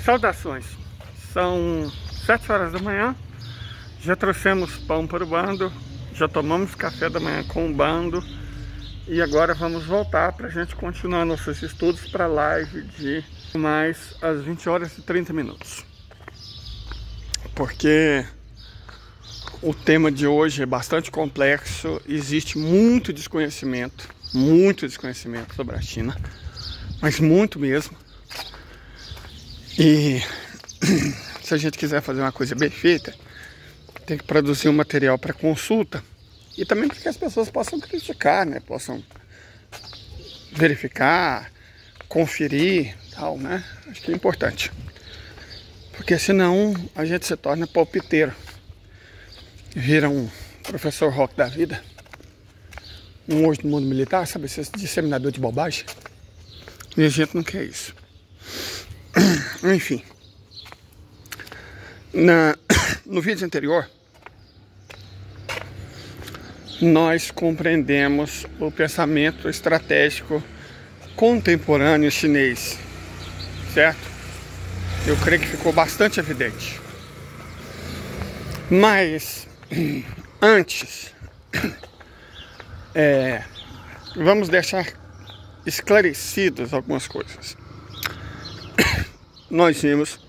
Saudações, são 7 horas da manhã, já trouxemos pão para o bando, já tomamos café da manhã com o bando e agora vamos voltar para a gente continuar nossos estudos para a live de mais às 20 horas e 30 minutos. Porque o tema de hoje é bastante complexo, existe muito desconhecimento sobre a China, mas muito mesmo. E se a gente quiser fazer uma coisa bem feita, tem que produzir um material para consulta e também para que as pessoas possam criticar, né? Possam verificar, conferir, tal, né? Acho que é importante, porque senão a gente se torna palpiteiro, vira um professor rock da vida, um hoje no mundo militar, sabe, esse disseminador de bobagem. E a gente não quer isso. Enfim, no vídeo anterior nós compreendemos o pensamento estratégico contemporâneo chinês, certo? Eu creio que ficou bastante evidente. Mas antes, vamos deixar esclarecidas algumas coisas. Nós vimos,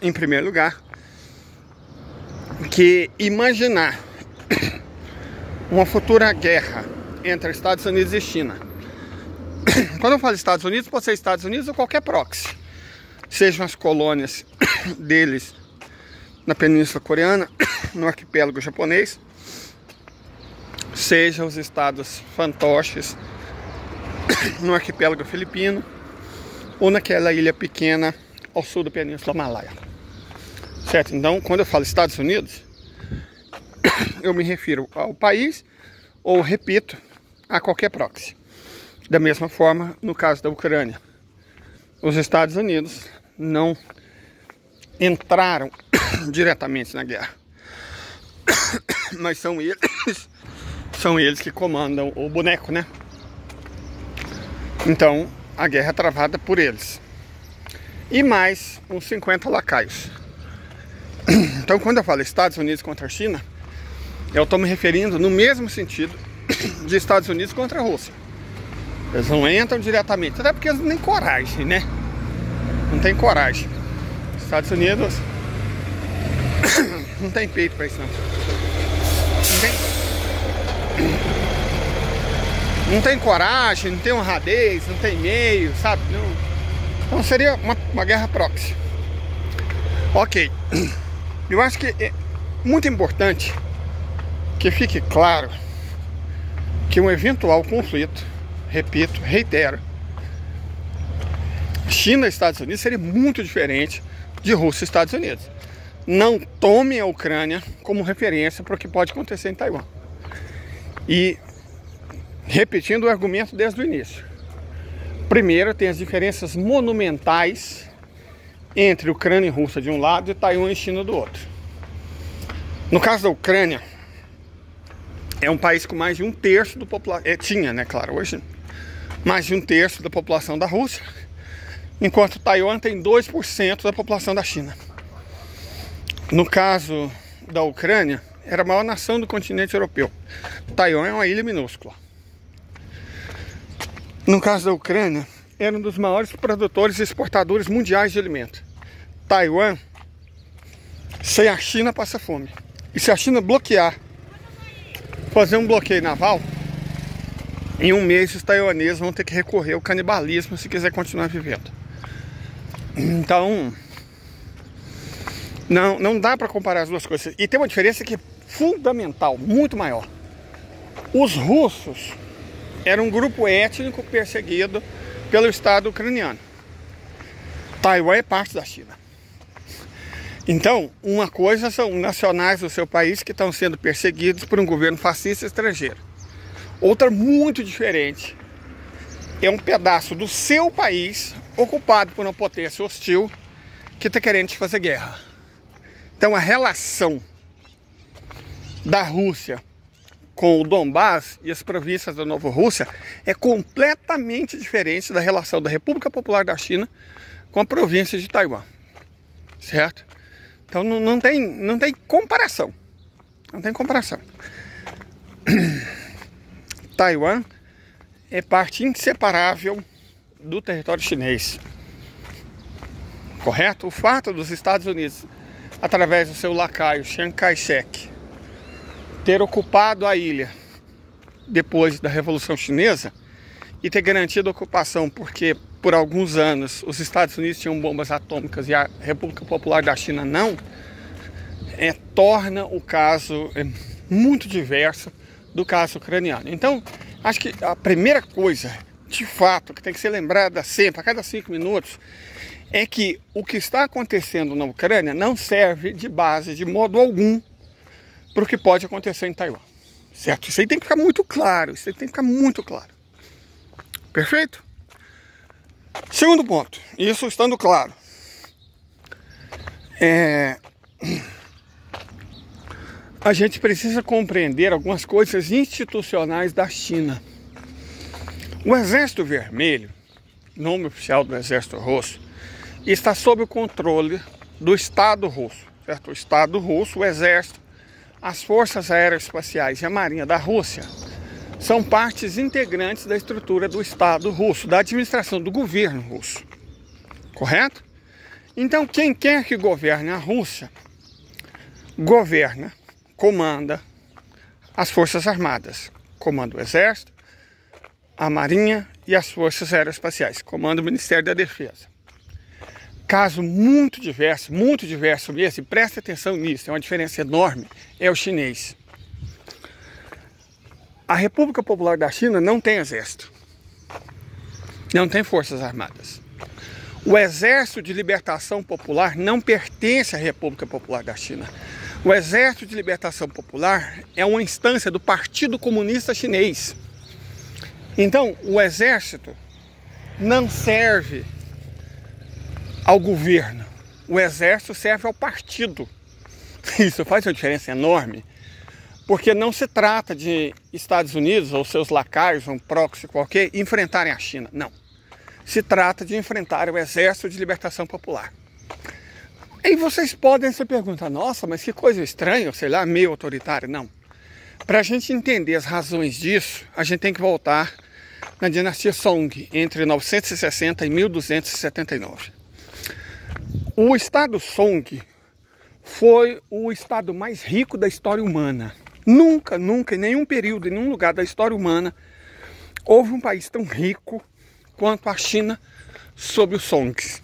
em primeiro lugar, que imaginar uma futura guerra entre Estados Unidos e China. Quando eu falo Estados Unidos, pode ser Estados Unidos ou qualquer proxy, sejam as colônias deles na Península Coreana, no arquipélago japonês, seja os estados fantoches no arquipélago filipino, ou naquela ilha pequena ao sul da Península Malaya, certo? Então, quando eu falo Estados Unidos, eu me refiro ao país, ou repito, a qualquer proxy. Da mesma forma, no caso da Ucrânia, os Estados Unidos não entraram diretamente na guerra, mas são eles que comandam o boneco, né? Então, a guerra é travada por eles e mais uns 50 lacaios. Então, quando eu falo Estados Unidos contra a China, eu estou me referindo no mesmo sentido de Estados Unidos contra a Rússia. Eles não entram diretamente, até porque eles não têm coragem, né? Não tem coragem. Estados Unidos não tem peito para isso, não. Não tem coragem, não tem honradez, não tem meio, sabe? Não. Então seria uma guerra proxy. Ok. Eu acho que é muito importante que fique claro que um eventual conflito, repito, reitero, China e Estados Unidos seria muito diferente de Rússia e Estados Unidos. Não tome a Ucrânia como referência para o que pode acontecer em Taiwan. E repetindo o argumento desde o início. Primeiro, tem as diferenças monumentais entre Ucrânia e Rússia de um lado e Taiwan e China do outro. No caso da Ucrânia, é um país com mais de 1/3 da população. Tinha, né, claro, hoje mais de 1/3 da população da Rússia, enquanto Taiwan tem 2% da população da China. No caso da Ucrânia, era a maior nação do continente europeu. Taiwan é uma ilha minúscula. No caso da Ucrânia, era um dos maiores produtores e exportadores mundiais de alimentos. Taiwan, sem a China, passa fome. E se a China bloquear, fazer um bloqueio naval, em um mês os taiwaneses vão ter que recorrer ao canibalismo se quiser continuar vivendo. Então, não dá para comparar as duas coisas. E tem uma diferença que é fundamental, muito maior. Os russos era um grupo étnico perseguido pelo Estado ucraniano. Taiwan é parte da China. Então, uma coisa são nacionais do seu país que estão sendo perseguidos por um governo fascista estrangeiro. Outra muito diferente é um pedaço do seu país ocupado por uma potência hostil que está querendo te fazer guerra. Então, a relação da Rússia com o Donbás e as províncias da Nova Rússia é completamente diferente da relação da República Popular da China com a província de Taiwan, certo? Então não tem comparação, não tem comparação. Taiwan é parte inseparável do território chinês, correto? O fato dos Estados Unidos, através do seu lacaio Chiang Kai-shek, ter ocupado a ilha depois da Revolução Chinesa e ter garantido a ocupação porque por alguns anos os Estados Unidos tinham bombas atômicas e a República Popular da China não, torna o caso muito diverso do caso ucraniano. Então, acho que a primeira coisa, de fato, que tem que ser lembrada sempre, a cada 5 minutos, é que o que está acontecendo na Ucrânia não serve de base, de modo algum, para o que pode acontecer em Taiwan. Certo? Isso aí tem que ficar muito claro, isso aí tem que ficar muito claro. Perfeito? Segundo ponto, isso estando claro, a gente precisa compreender algumas coisas institucionais da China. O Exército Vermelho, nome oficial do Exército Russo, está sob o controle do Estado Russo, certo? O Estado Russo, o Exército, as Forças Aeroespaciais e a Marinha da Rússia são partes integrantes da estrutura do Estado Russo, da administração do governo russo, correto? Então, quem quer que governe a Rússia, governa, comanda as Forças Armadas, comanda o Exército, a Marinha e as Forças Aeroespaciais, comanda o Ministério da Defesa. Caso muito diverso mesmo, e preste atenção nisso, é uma diferença enorme, é o chinês. A República Popular da China não tem exército, não tem forças armadas. O Exército de Libertação Popular não pertence à República Popular da China. O Exército de Libertação Popular é uma instância do Partido Comunista Chinês. Então, o exército não serve ao governo, o exército serve ao partido. Isso faz uma diferença enorme, porque não se trata de Estados Unidos ou seus lacaios, um proxy qualquer, enfrentarem a China, não. Se trata de enfrentar o Exército de Libertação Popular. E vocês podem se perguntar, nossa, mas que coisa estranha, sei lá, meio autoritário. Não. Para a gente entender as razões disso, a gente tem que voltar na dinastia Song, entre 960 e 1279. O Estado Song foi o estado mais rico da história humana. Nunca, em nenhum período, em nenhum lugar da história humana, houve um país tão rico quanto a China sob os Songs.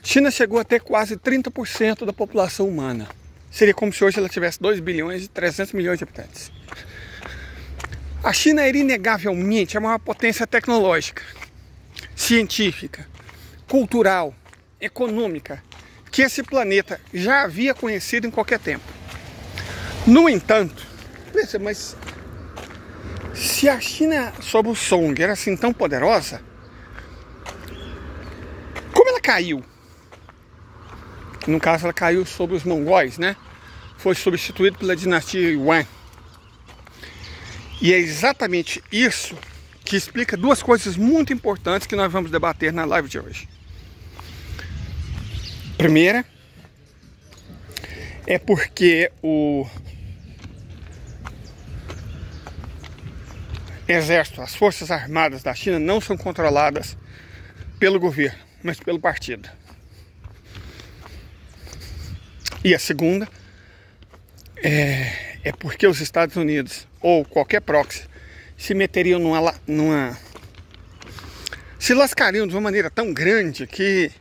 China chegou a ter quase 30% da população humana. Seria como se hoje ela tivesse 2 bilhões e 300 milhões de habitantes. A China era inegavelmente a maior potência tecnológica, científica, cultural, econômica, que esse planeta já havia conhecido em qualquer tempo. No entanto, mas se a China sob o Song era assim tão poderosa, como ela caiu? No caso, ela caiu sob os mongóis, né? Foi substituído pela dinastia Yuan. E é exatamente isso que explica duas coisas muito importantes que nós vamos debater na live de hoje. Primeira, é porque o exército, as forças armadas da China não são controladas pelo governo, mas pelo partido. E a segunda é porque os Estados Unidos ou qualquer proxy se meteriam se lascariam de uma maneira tão grande que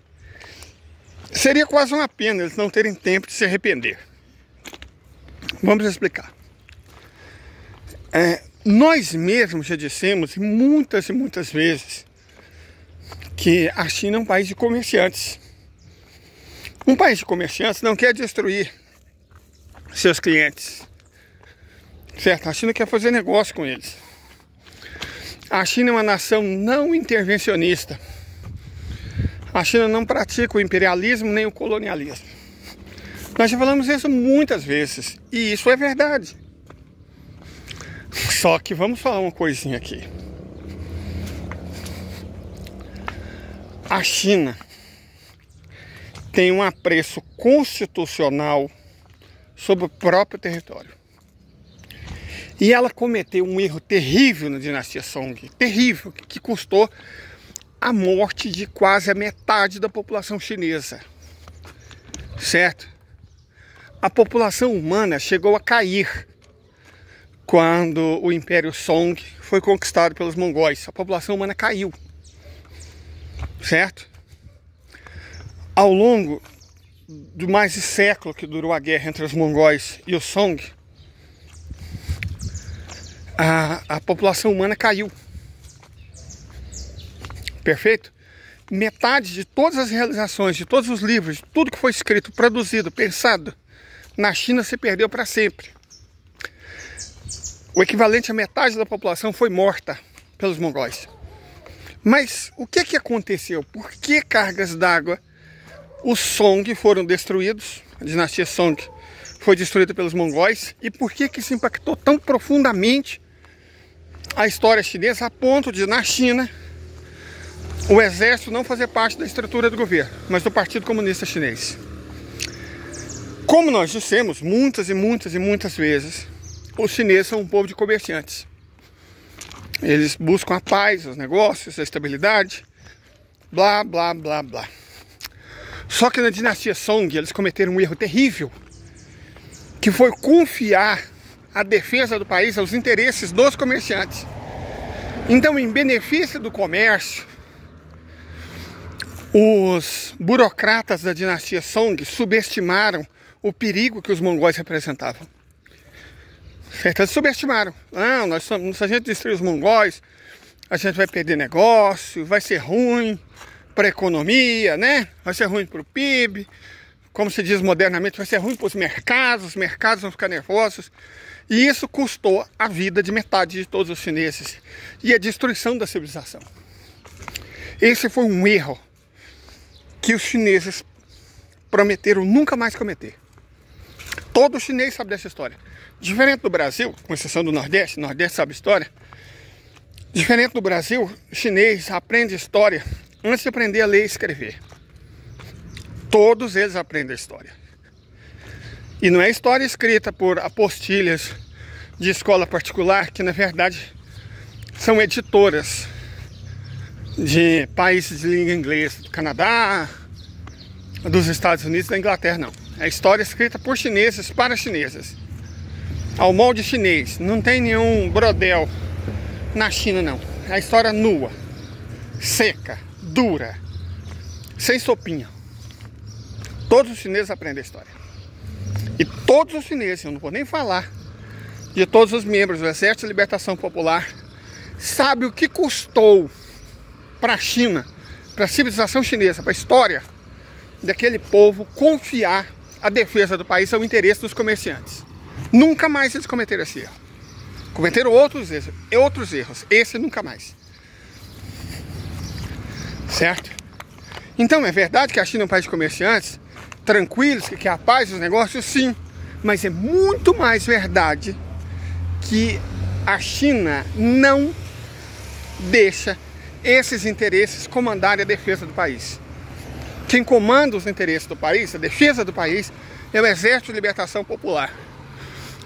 seria quase uma pena eles não terem tempo de se arrepender. Vamos explicar. Nós mesmos já dissemos muitas e muitas vezes que a China é um país de comerciantes. Um país de comerciantes não quer destruir seus clientes, certo? A China quer fazer negócio com eles. A China é uma nação não intervencionista. A China não pratica o imperialismo nem o colonialismo. Nós já falamos isso muitas vezes, e isso é verdade. Só que vamos falar uma coisinha aqui. A China tem um apreço constitucional sobre o próprio território. E ela cometeu um erro terrível na dinastia Song, terrível, que custou a morte de quase a metade da população chinesa, certo? A população humana chegou a cair quando o Império Song foi conquistado pelos mongóis. A população humana caiu, certo? Ao longo do mais de século que durou a guerra entre os mongóis e os Song, a população humana caiu. Perfeito? Metade de todas as realizações, de todos os livros, de tudo que foi escrito, produzido, pensado na China se perdeu para sempre. O equivalente a metade da população foi morta pelos mongóis. Mas o que aconteceu? Por que cargas d'água os Song foram destruídos? A dinastia Song foi destruída pelos mongóis. E por que isso impactou tão profundamente a história chinesa, a ponto de, na China, o exército não fazer parte da estrutura do governo, mas do Partido Comunista Chinês? Como nós dissemos muitas e muitas vezes, os chineses são um povo de comerciantes. Eles buscam a paz, os negócios, a estabilidade, blá, blá, blá, blá. Só que na dinastia Song eles cometeram um erro terrível, que foi confiar a defesa do país aos interesses dos comerciantes. Então, em benefício do comércio, os burocratas da dinastia Song subestimaram o perigo que os mongóis representavam. Certo? Eles subestimaram. Não, se a gente destruir os mongóis, a gente vai perder negócio, vai ser ruim para a economia, né? Vai ser ruim para o PIB, como se diz modernamente, vai ser ruim para os mercados vão ficar nervosos. E isso custou a vida de metade de todos os chineses e a destruição da civilização. Esse foi um erro que os chineses prometeram nunca mais cometer. Todo chinês sabe dessa história. Diferente do Brasil, com exceção do Nordeste, o Nordeste sabe história. Diferente do Brasil, o chinês aprende história antes de aprender a ler e escrever. Todos eles aprendem a história. E não é história escrita por apostilhas de escola particular, que na verdade são editoras de países de língua inglesa, do Canadá, dos Estados Unidos e da Inglaterra, não. É história escrita por chineses para chineses, ao molde chinês. Não tem nenhum brodel na China, não. É a história nua, seca, dura, sem sopinha. Todos os chineses aprendem a história. E todos os chineses, eu não vou nem falar de todos os membros do Exército de Libertação Popular, sabem o que custou para a China, para a civilização chinesa, para a história daquele povo confiar a defesa do país ao interesse dos comerciantes. Nunca mais eles cometeram esse erro. Cometeram outros erros. Esse nunca mais. Certo? Então é verdade que a China é um país de comerciantes, tranquilos, que quer a paz dos negócios, sim. Mas é muito mais verdade que a China não deixa esses interesses comandarem a defesa do país. Quem comanda os interesses do país, a defesa do país, é o Exército de Libertação Popular,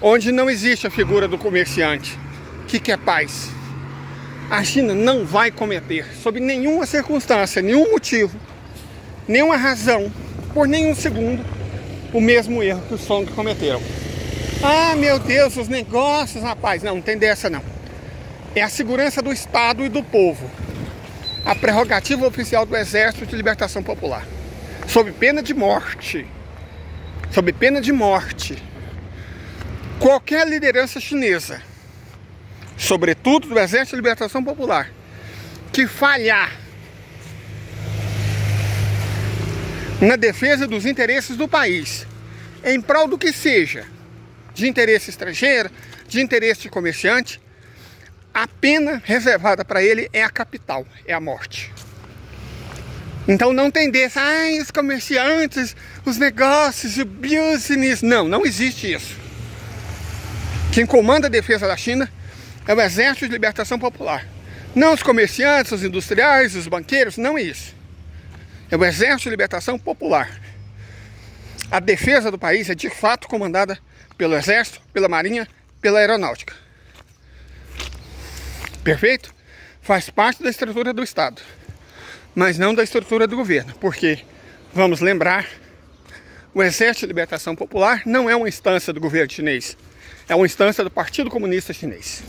onde não existe a figura do comerciante que quer paz. A China não vai cometer, sob nenhuma circunstância, nenhum motivo, nenhuma razão, por nenhum segundo, o mesmo erro que os Song cometeram. Ah, meu Deus, os negócios, rapaz. Não tem dessa, não. É a segurança do Estado e do povo. A prerrogativa oficial do Exército de Libertação Popular. Sob pena de morte. Sob pena de morte. Qualquer liderança chinesa, sobretudo do Exército de Libertação Popular, que falhar na defesa dos interesses do país, em prol do que seja, de interesse estrangeiro, de interesse de comerciante, a pena reservada para ele é a capital, é a morte. Então não tem desse, os comerciantes, os negócios, o business. Não, não existe isso. Quem comanda a defesa da China é o Exército de Libertação Popular. Não os comerciantes, os industriais, os banqueiros, não é isso. É o Exército de Libertação Popular. A defesa do país é de fato comandada pelo Exército, pela Marinha, pela Aeronáutica. Perfeito? Faz parte da estrutura do Estado, mas não da estrutura do governo, porque, vamos lembrar, o Exército de Libertação Popular não é uma instância do governo chinês, é uma instância do Partido Comunista Chinês.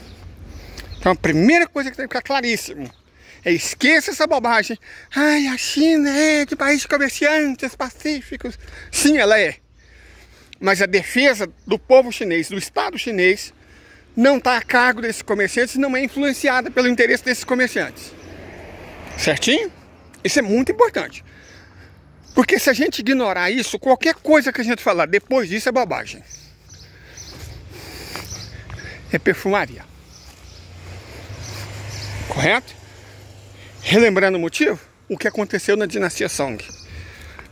Então a primeira coisa que tem que ficar claríssimo é: esqueça essa bobagem. Ai, a China é de país de comerciantes pacíficos. Sim, ela é. Mas a defesa do povo chinês, do Estado chinês, não está a cargo desses comerciantes, não é influenciada pelo interesse desses comerciantes. Certinho? Isso é muito importante. Porque se a gente ignorar isso, qualquer coisa que a gente falar depois disso é bobagem. É perfumaria. Correto? Relembrando o motivo, o que aconteceu na dinastia Song.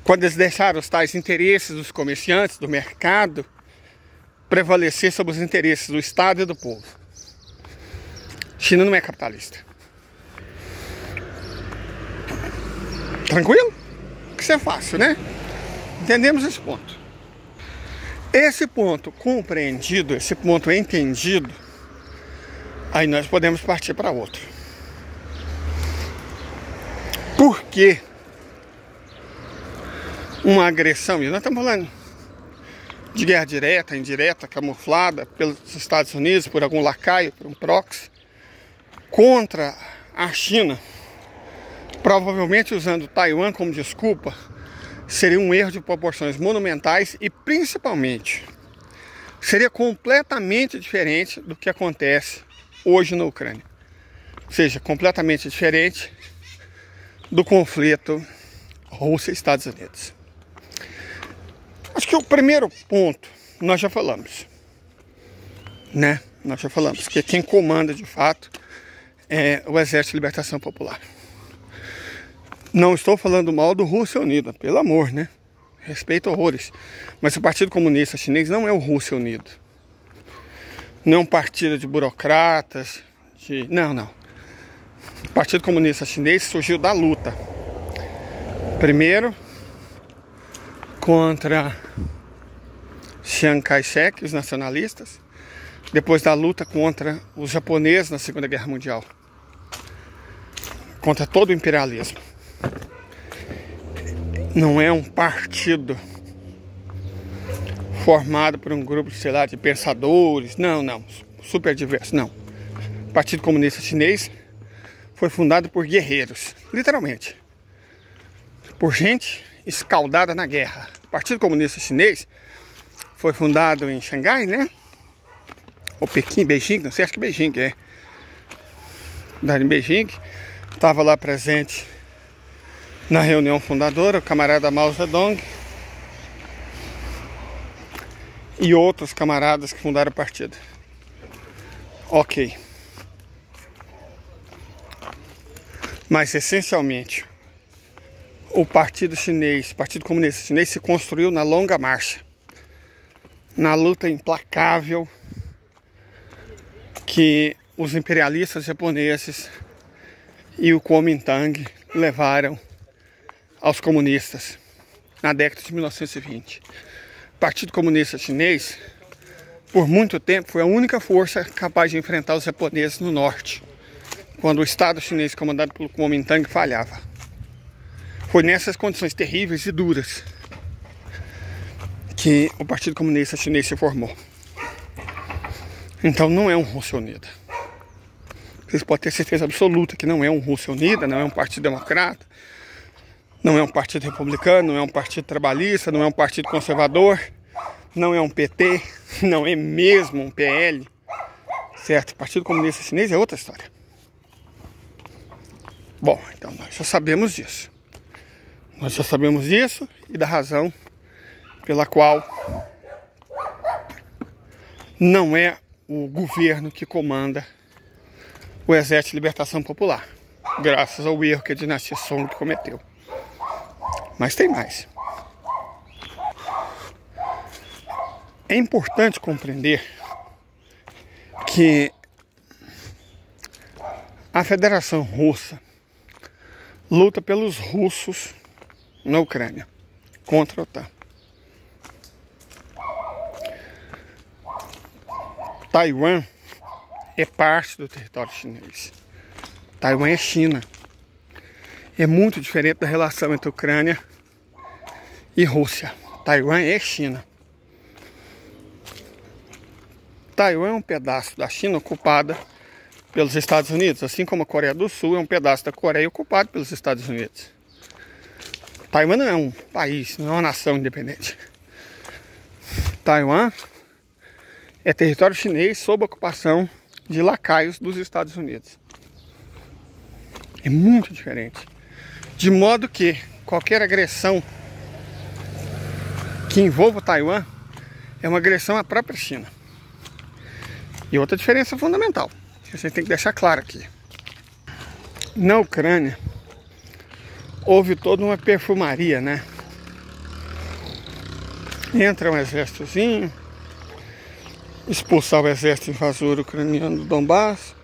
Quando eles deixaram os tais interesses dos comerciantes, do mercado, prevalecer sobre os interesses do Estado e do povo. China não é capitalista. Tranquilo? Isso é fácil, né? Entendemos esse ponto. Esse ponto compreendido, esse ponto entendido, aí nós podemos partir para outro. Por que uma agressão? E nós estamos falando de guerra direta, indireta, camuflada pelos Estados Unidos, por algum lacaio, por um proxy, contra a China, provavelmente usando Taiwan como desculpa, seria um erro de proporções monumentais e, principalmente, seria completamente diferente do que acontece hoje na Ucrânia. Ou seja, completamente diferente do conflito Rússia e Estados Unidos. Acho que o primeiro ponto nós já falamos, né? Nós já falamos que quem comanda de fato é o Exército de Libertação Popular. Não estou falando mal do Rússia Unida, pelo amor, né? Respeito horrores. Mas o Partido Comunista Chinês não é o Rússia Unido. Não é um partido de burocratas, Não. O Partido Comunista Chinês surgiu da luta. Primeiro, contra Chiang Kai-shek, os nacionalistas. Depois da luta contra os japoneses na Segunda Guerra Mundial. Contra todo o imperialismo. Não é um partido formado por um grupo, sei lá, de pensadores. Não. Super diverso, não. O Partido Comunista Chinês foi fundado por guerreiros, literalmente. Por gente escaldada na guerra. O Partido Comunista Chinês foi fundado em Xangai, né? Ou Pequim, Beijing, não sei, acho que Beijing é. Fundado em Beijing. Estava lá presente na reunião fundadora o camarada Mao Zedong e outros camaradas que fundaram o partido. Ok. Mas essencialmente o Partido Comunista Chinês se construiu na longa marcha, na luta implacável que os imperialistas japoneses e o Kuomintang levaram aos comunistas na década de 1920. O Partido Comunista Chinês, por muito tempo, foi a única força capaz de enfrentar os japoneses no norte, quando o Estado chinês comandado pelo Kuomintang falhava. Foi nessas condições terríveis e duras que o Partido Comunista Chinês se formou. Então não é um Rússia Unida. Vocês podem ter certeza absoluta que não é um Rússia Unida, não é um partido democrata, não é um partido republicano, não é um partido trabalhista, não é um partido conservador, não é um PT, não é mesmo um PL, certo? O Partido Comunista Chinês é outra história. Bom, então nós já sabemos disso. Nós já sabemos disso e da razão pela qual não é o governo que comanda o Exército de Libertação Popular, graças ao erro que a dinastia Song cometeu. Mas tem mais. É importante compreender que a Federação Russa luta pelos russos na Ucrânia, contra a OTAN. Taiwan é parte do território chinês. Taiwan é China. É muito diferente da relação entre Ucrânia e Rússia. Taiwan é China. Taiwan é um pedaço da China ocupada pelos Estados Unidos, assim como a Coreia do Sul é um pedaço da Coreia ocupado pelos Estados Unidos. Taiwan não é um país, não é uma nação independente. Taiwan é território chinês sob ocupação de lacaios dos Estados Unidos. É muito diferente. De modo que qualquer agressão que envolva Taiwan é uma agressão à própria China. E outra diferença fundamental, que a gente tem que deixar claro aqui. Na Ucrânia, houve toda uma perfumaria, né? Entra um exércitozinho, expulsar o exército invasor ucraniano do Donbass,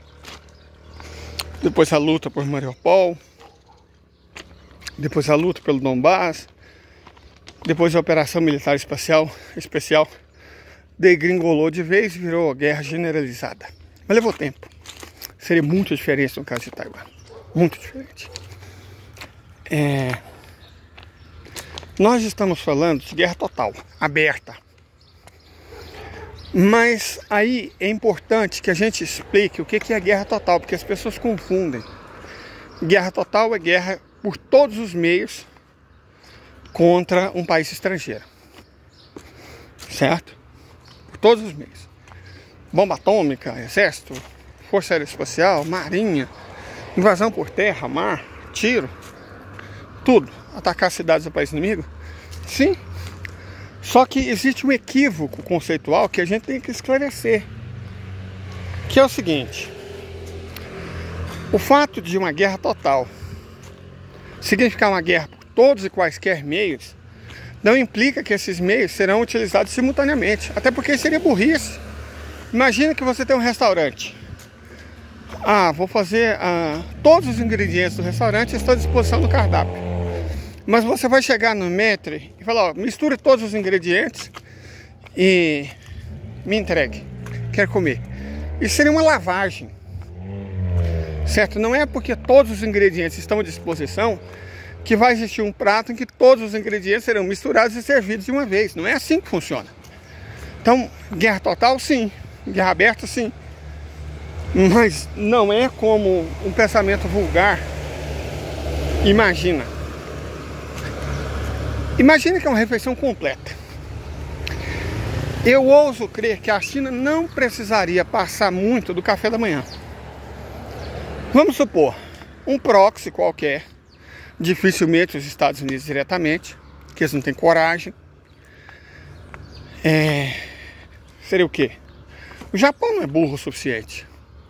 depois a luta por Mariupol, depois a luta pelo Donbass, depois a operação militar especial degringolou de vez e virou guerra generalizada. Mas levou tempo. Seria muito diferente no caso de Taiwan. Muito diferente. Nós estamos falando de guerra total, aberta. Mas aí é importante que a gente explique o que é guerra total, porque as pessoas confundem. Guerra total é guerra por todos os meios contra um país estrangeiro. Certo? Por todos os meios. Bomba atômica, exército, força aeroespacial, marinha, invasão por terra, mar, tiro, tudo. Atacar cidades do país inimigo? Sim. Só que existe um equívoco conceitual que a gente tem que esclarecer. Que é o seguinte. O fato de uma guerra total significar uma guerra por todos e quaisquer meios não implica que esses meios serão utilizados simultaneamente. Até porque seria burrice. Imagina que você tem um restaurante. Vou fazer todos os ingredientes do restaurante estão à disposição do cardápio. Mas você vai chegar no maître e falar, misture todos os ingredientes e me entregue. Quero comer. Isso seria uma lavagem. Certo? Não é porque todos os ingredientes estão à disposição que vai existir um prato em que todos os ingredientes serão misturados e servidos de uma vez. Não é assim que funciona. Então, guerra total, sim. Guerra aberta, sim. Mas não é como um pensamento vulgar imagina. Imagina que é uma refeição completa. Eu ouso crer que a China não precisaria passar muito do café da manhã. Vamos supor, um proxy qualquer, dificilmente os Estados Unidos diretamente, que eles não têm coragem. Seria o quê? O Japão não é burro o suficiente.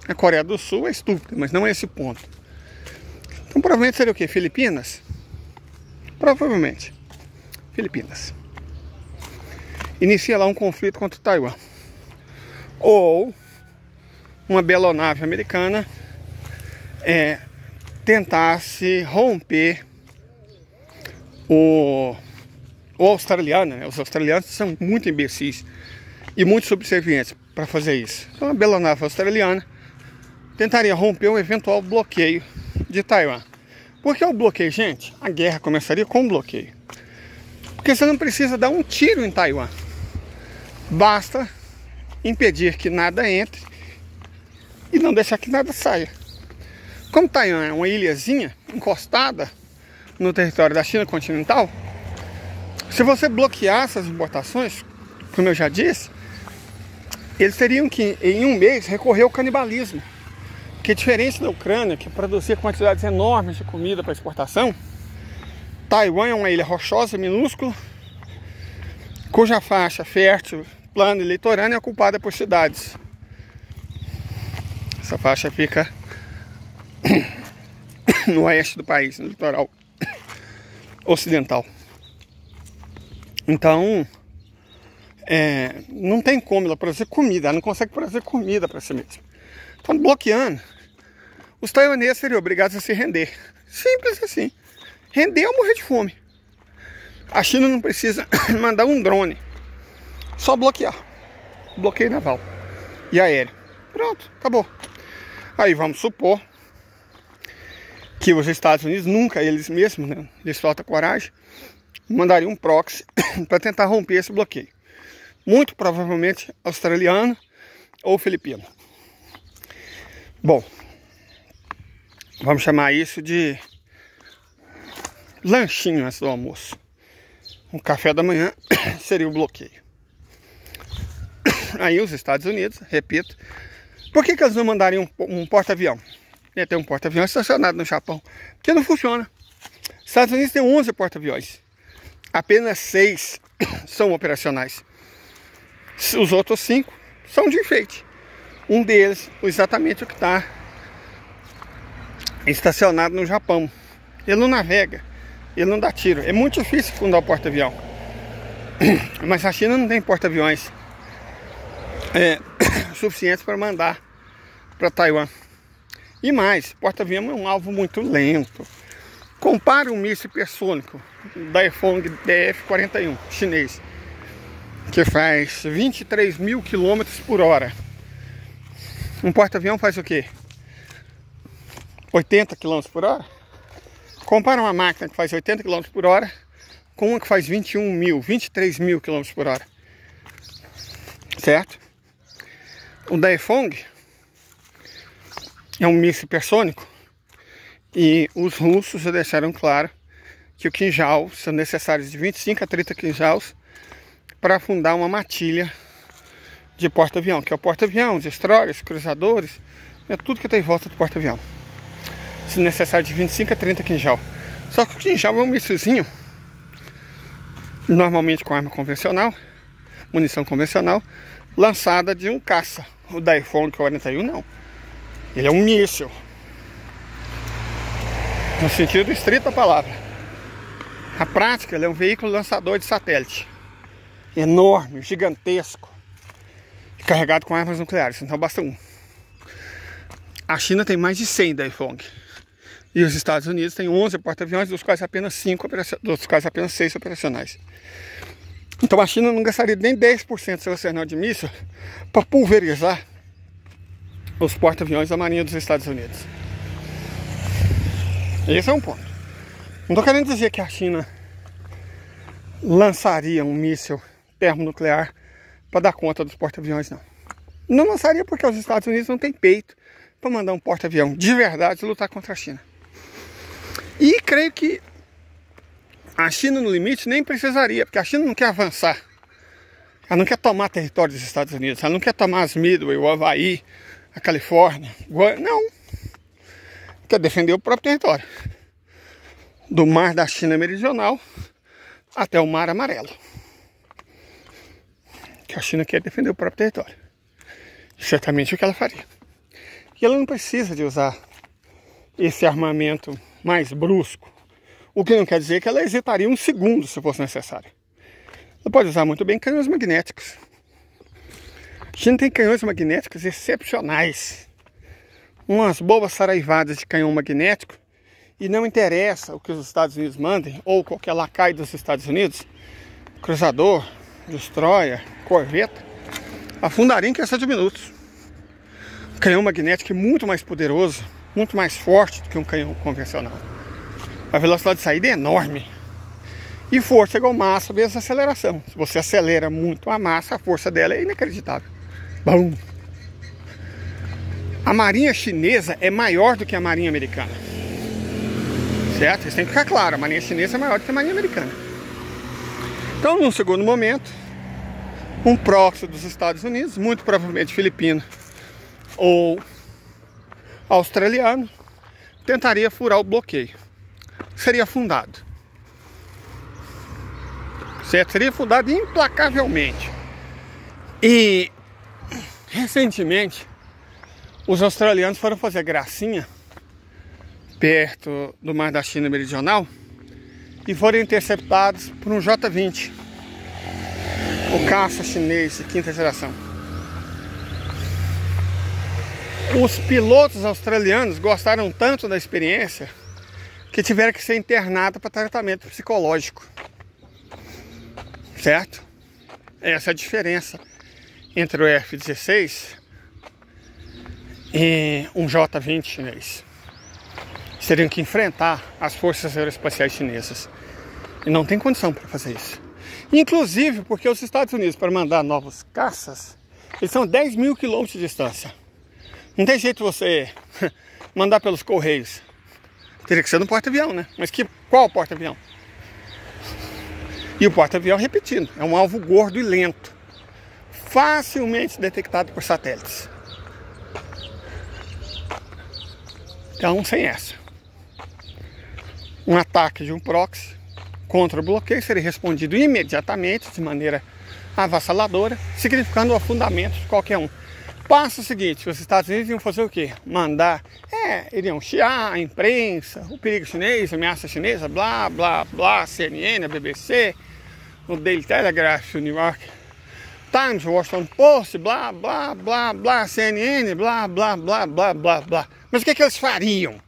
A Coreia do Sul é estúpida, mas não é esse ponto. Então provavelmente seria o quê? Filipinas? Provavelmente. Filipinas. Inicia lá um conflito contra Taiwan. Ou uma belonave americana tentasse romper o australiano, né? Os australianos são muito imbecis e muito subservientes para fazer isso. Então a belonave australiana tentaria romper um eventual bloqueio de Taiwan. Por que o bloqueio, gente? A guerra começaria com um bloqueio. Porque você não precisa dar um tiro em Taiwan. Basta impedir que nada entre e não deixar que nada saia. Como Taiwan é uma ilhazinha encostada no território da China continental, se você bloquear essas importações, como eu já disse, eles teriam que, em um mês, recorrer ao canibalismo. Porque diferente da Ucrânia, que produzia quantidades enormes de comida para exportação, Taiwan é uma ilha rochosa, minúscula, cuja faixa fértil, plana e litorânea é ocupada por cidades. Essa faixa fica no oeste do país, no litoral ocidental. Então, não tem como ela produzir comida, ela não consegue produzir comida para si mesma. Então, bloqueando, os taiwaneses seriam obrigados a se render. Simples assim. Render ou morrer de fome. A China não precisa mandar um drone. Só bloquear. Bloqueio naval. e aéreo. Pronto, acabou. Aí vamos supor que os Estados Unidos nunca, eles mesmos, né, eles faltam coragem, mandariam um proxy para tentar romper esse bloqueio. Muito provavelmente australiano ou filipino. Bom, vamos chamar isso de lanchinho antes do almoço. Um café da manhã seria o bloqueio. Aí os Estados Unidos, repito, por que eles não mandariam um porta-avião? Ia ter um porta-avião estacionado no Japão, porque não funciona. Os Estados Unidos tem 11 porta-aviões, apenas 6 são operacionais. Os outros 5 são de enfeite. Um deles, exatamente o que está estacionado no Japão. Ele não navega, ele não dá tiro. É muito difícil fundar o porta-avião. Mas a China não tem porta-aviões suficientes para mandar para Taiwan. E mais, porta-avião é um alvo muito lento. Compare um míssil hipersônico da Daefeng DF-41 chinês, que faz 23 mil km por hora. Um porta-avião faz o quê? 80 km por hora? Compara uma máquina que faz 80 km por hora com uma que faz 23 mil km por hora. Certo? O Daefeng é um míssil hipersônico e os russos já deixaram claro que o Kinjal são necessários de 25 a 30 Kinjals para afundar uma matilha de porta-avião, que é o porta-avião, os destroyers, cruzadores, é tudo que tem em volta do porta-avião. Se necessário de 25 a 30 Kinjal. Só que o Kinjal é um míssilzinho, normalmente com arma convencional, munição convencional, lançada de um caça. O Daefeng 41 não. Ele é um míssil, no sentido estrito da palavra. Na prática, ele é um veículo lançador de satélite, enorme, gigantesco, carregado com armas nucleares, então basta um. A China tem mais de 100 Daefeng e os Estados Unidos têm 11 porta-aviões, dos quais apenas 6 operacionais. Então a China não gastaria nem 10% do seu arsenal de míssil para pulverizar os porta-aviões da Marinha dos Estados Unidos. Esse é um ponto. Não estou querendo dizer que a China lançaria um míssil termonuclear para dar conta dos porta-aviões, não. Não lançaria porque os Estados Unidos não têm peito para mandar um porta-avião de verdade lutar contra a China. E creio que a China no limite nem precisaria, porque a China não quer avançar. Ela não quer tomar território dos Estados Unidos, ela não quer tomar as Midway, o Havaí, a Califórnia, não. Quer defender o próprio território. Do mar da China meridional até o mar amarelo. Que a China quer defender o próprio território. Certamente o que ela faria. E ela não precisa de usar esse armamento mais brusco. O que não quer dizer que ela hesitaria um segundo se fosse necessário. Ela pode usar muito bem canhões magnéticos. A China tem canhões magnéticos excepcionais. Umas boas saraivadas de canhão magnético. E não interessa o que os Estados Unidos mandem, ou qualquer lacaio dos Estados Unidos, cruzador, destroyer, corveta, afundaria em questão de minutos. Um canhão magnético é muito mais poderoso, muito mais forte do que um canhão convencional. A velocidade de saída é enorme. E força igual massa vezes aceleração. Se você acelera muito a massa, a força dela é inacreditável. Bum. A marinha chinesa é maior do que a marinha americana. Certo? Isso tem que ficar claro. A marinha chinesa é maior do que a marinha americana. Então, num segundo momento, um proxy dos Estados Unidos, muito provavelmente filipino ou australiano, tentaria furar o bloqueio. Seria afundado. Certo? Seria afundado implacavelmente. E recentemente os australianos foram fazer gracinha perto do mar da China meridional e foram interceptados por um J-20, o caça chinês de quinta geração. Os pilotos australianos gostaram tanto da experiência que tiveram que ser internados para tratamento psicológico. Certo? Essa é a diferença entre o F-16 e um J-20 chinês. Teriam que enfrentar as forças aeroespaciais chinesas. E não tem condição para fazer isso. Inclusive porque os Estados Unidos, para mandar novos caças, eles são 10 mil quilômetros de distância. Não tem jeito de você mandar pelos correios. Teria que ser no porta-avião, né? Mas qual porta-avião? E o porta-avião, repetindo, é um alvo gordo e lento, facilmente detectado por satélites. Então, sem essa. Um ataque de um proxy contra o bloqueio seria respondido imediatamente, de maneira avassaladora, significando o afundamento de qualquer um. Passa o seguinte, os Estados Unidos iam fazer o quê? Mandar, iriam chiar a imprensa, o perigo chinês, a ameaça chinesa, blá, blá, blá, CNN, a BBC, o Daily Telegraph, o New York Times, o Washington Post, blá, blá, blá, blá, CNN, blá, blá, blá, blá, blá, blá. Mas o que eles fariam?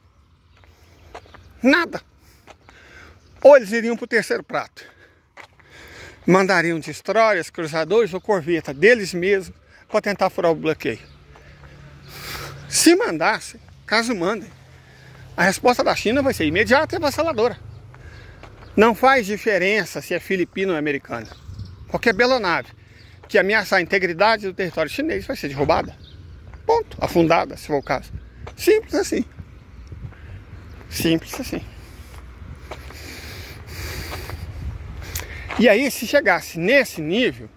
Nada. Ou eles iriam para o terceiro prato. Mandariam destroyers, cruzadores ou corveta deles mesmos para tentar furar o bloqueio. Se mandasse, caso mandem, a resposta da China vai ser imediata e avassaladora. Não faz diferença se é filipino ou americano. Qualquer bela nave que ameaçar a integridade do território chinês vai ser derrubada. Ponto. Afundada, se for o caso. Simples assim. Simples assim. E aí, se chegasse nesse nível,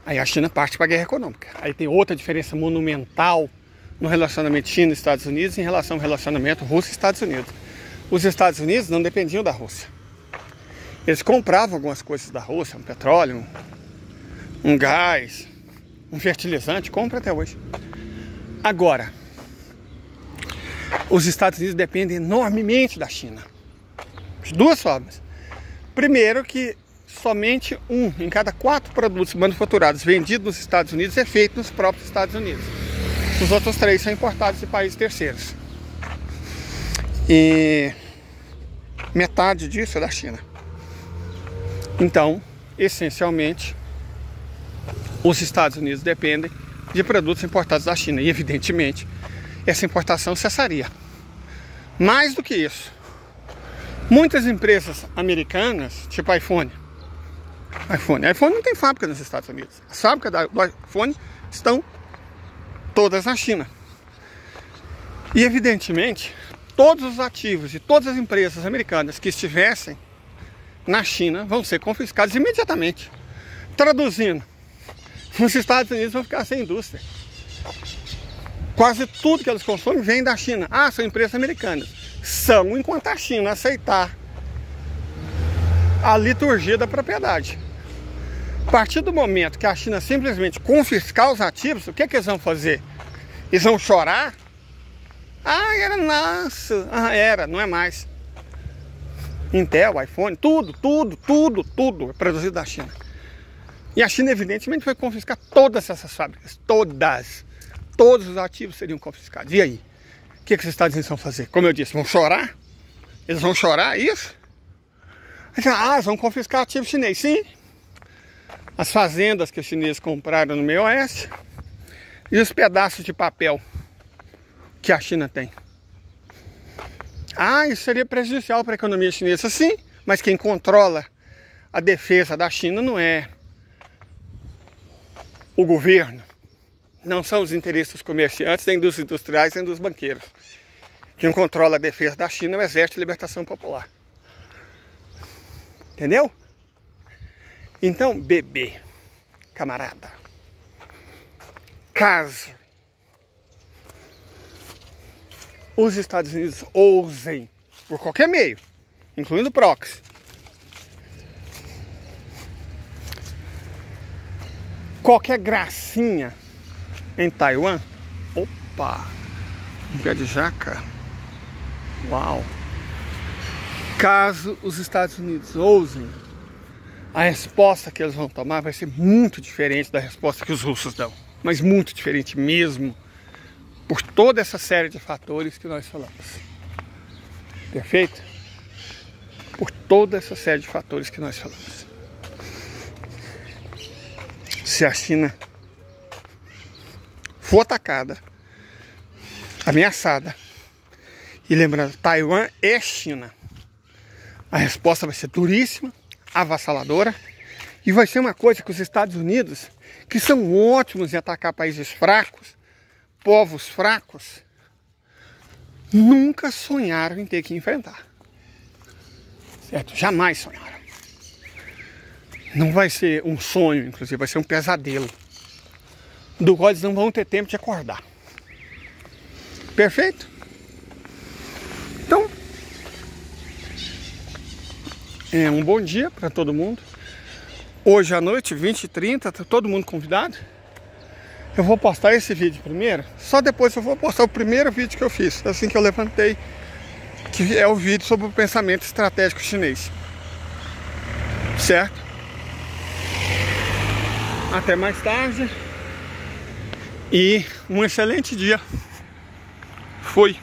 aí a China parte para a guerra econômica. Aí tem outra diferença monumental no relacionamento China e Estados Unidos em relação ao relacionamento Rússia e Estados Unidos. Os Estados Unidos não dependiam da Rússia. Eles compravam algumas coisas da Rússia, um petróleo, um gás, um fertilizante, compra até hoje. Agora, os Estados Unidos dependem enormemente da China. De duas formas. Primeiro que somente 1 em cada 4 produtos manufaturados vendidos nos Estados Unidos é feito nos próprios Estados Unidos. Os outros 3 são importados de países terceiros. E metade disso é da China. Então, essencialmente, os Estados Unidos dependem de produtos importados da China. E, evidentemente, essa importação cessaria. Mais do que isso, muitas empresas americanas, tipo iPhone não tem fábrica nos Estados Unidos. As fábricas do iPhone estão todas na China. E, evidentemente, todos os ativos de todas as empresas americanas que estivessem na China vão ser confiscados imediatamente. Traduzindo, os Estados Unidos vão ficar sem indústria. Quase tudo que eles consomem vem da China. Ah, são empresas americanas. São, enquanto a China aceitar a liturgia da propriedade. A partir do momento que a China simplesmente confiscar os ativos, o que eles vão fazer? Eles vão chorar? Ah, era nossa. Ah, era, não é mais. Intel, iPhone, tudo é produzido da China. E a China, evidentemente, vai confiscar todas essas fábricas. Todos os ativos seriam confiscados. E aí? O que os Estados Unidos vão fazer? Como eu disse, vão chorar? Eles vão chorar isso? Eles vão confiscar ativos chineses. Sim. As fazendas que os chineses compraram no meio oeste e os pedaços de papel que a China tem. Isso seria prejudicial para a economia chinesa. Sim, mas quem controla a defesa da China não é o governo. Não são os interesses dos comerciantes, nem dos industriais, nem dos banqueiros. Quem controla a defesa da China é o Exército de Libertação Popular. Entendeu? Então, bebê, camarada, caso os Estados Unidos ousem, por qualquer meio, incluindo o proxy, qualquer gracinha em Taiwan, opa, um pé de jaca, uau, caso os Estados Unidos ousem, a resposta que eles vão tomar vai ser muito diferente da resposta que os russos dão, mas muito diferente mesmo, por toda essa série de fatores que nós falamos. Perfeito? Por toda essa série de fatores que nós falamos. Se a China for atacada, ameaçada. E lembrando, Taiwan é China. A resposta vai ser duríssima, avassaladora. E vai ser uma coisa que os Estados Unidos, que são ótimos em atacar países fracos, povos fracos, nunca sonharam em ter que enfrentar. Certo? Jamais sonharam. Não vai ser um sonho, inclusive, vai ser um pesadelo, do qual eles não vão ter tempo de acordar. Perfeito? Então, um bom dia para todo mundo. Hoje à noite, 20h30, tá todo mundo convidado. Eu vou postar esse vídeo primeiro, só depois eu vou postar o primeiro vídeo que eu fiz, assim que eu levantei, que é o vídeo sobre o pensamento estratégico chinês. Certo? Até mais tarde e um excelente dia. Fui.